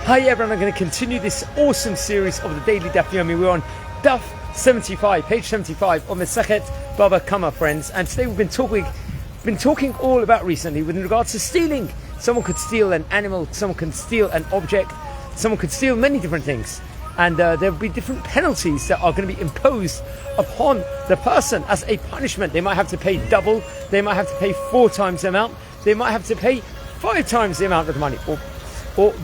Hi everyone, I'm going to continue this awesome series of the daily Daf Yomi. We're on Daf 75, page 75 of Masechet Bava Kamma, friends. And today we've been talking all about recently with regards to stealing. Someone could steal an animal, someone can steal an object, someone could steal many different things. And there will be different penalties that are going to be imposed upon the person as a punishment. They might have to pay double, they might have to pay 4 times the amount, they might have to pay 5 times the amount of money, or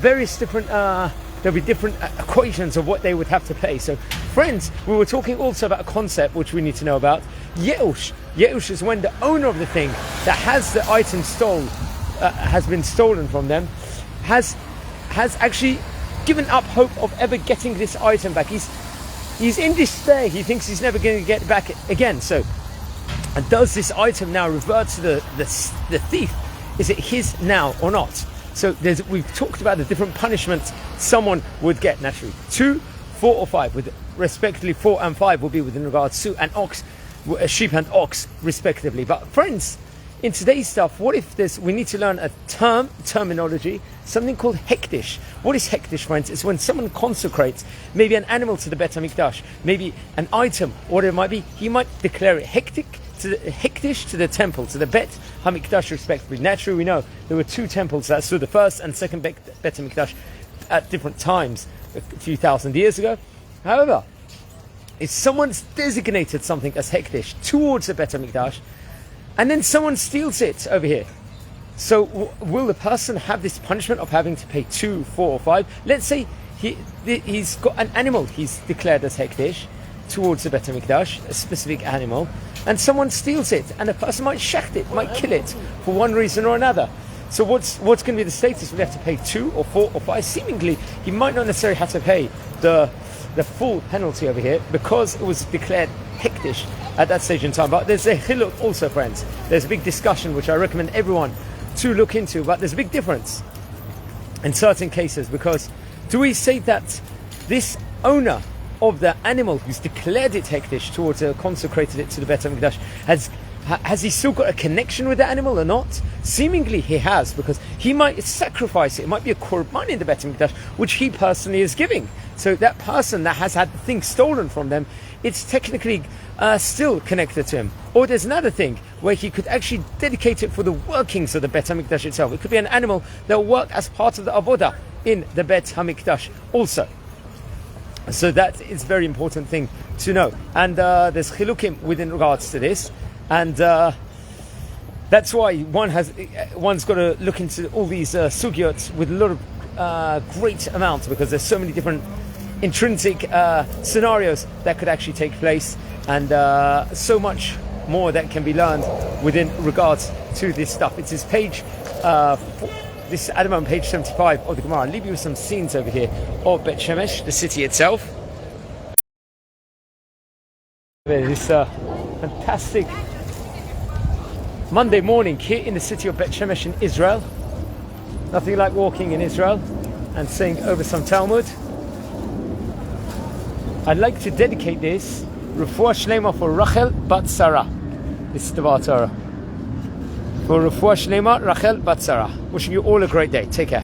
various different, there'll be different equations of what they would have to pay. So friends, we were talking also about a concept which we need to know about. Yeush. Yeush is when the owner of the thing that has the item has been stolen from them, has actually given up hope of ever getting this item back. He's in despair. He thinks he's never going to get it back again. So, and does this item now revert to the thief? Is it his now or not? So we've talked about the different punishments someone would get naturally. 2, 4 or 5, with respectively 4 and 5 will be within regards to a sheep and ox respectively. But friends, in today's stuff, what if we need to learn a terminology, something called Hektish. What is Hektish, friends? It's when someone consecrates maybe an animal to the Bet Hamikdash, maybe an item, or it might be, he might declare it Hektish to the temple, to the Bet Hamikdash respectively. Naturally, we know there were 2 temples that stood, the first and second Bet Hamikdash, at different times a few thousand years ago. However, if someone's designated something as Hektish towards the Bet Hamikdash, and then someone steals it over here, so will the person have this punishment of having to pay 2, 4 or 5? Let's say he's got an animal he's declared as Hektish towards the Bet HaMikdash, a specific animal, and someone steals it, and the person might shecht it, might kill it for one reason or another. So what's going to be the status? Will he have to pay 2 or 4 or 5? Seemingly, he might not necessarily have to pay the full penalty over here because it was declared Hektish at that stage in time. But there's a chiluk also, friends. There's a big discussion which I recommend everyone to look into, but there's a big difference in certain cases, because do we say that this owner of the animal who's declared it Hektish towards consecrated it to the Bet HaMikdash, has he still got a connection with the animal or not? Seemingly he has, because he might sacrifice it. It might be a korban in the Bet HaMikdash, which he personally is giving. So that person that has had the thing stolen from them, it's technically still connected to him. Or there's another thing where he could actually dedicate it for the workings of the Bet HaMikdash itself. It could be an animal that will work as part of the avodah in the Bet HaMikdash also. So that is a very important thing to know. And there's chilukim within regards to this. And that's why one's got to look into all these sugyot with a lot of great amounts, because there's so many different intrinsic scenarios that could actually take place, and so much more that can be learned within regards to this stuff. It's this page, this at the moment, page 75 of the Gemara. I'll leave you with some scenes over here of Bet Shemesh, the city itself. This fantastic Monday morning here in the city of Bet Shemesh in Israel. Nothing like walking in Israel and saying over some Talmud. I'd like to dedicate this Refuah Shlema for Rachel Bat Sarah. This is the Torah. For Refuah Shlema, Rachel Bat Sarah. Wishing you all a great day. Take care.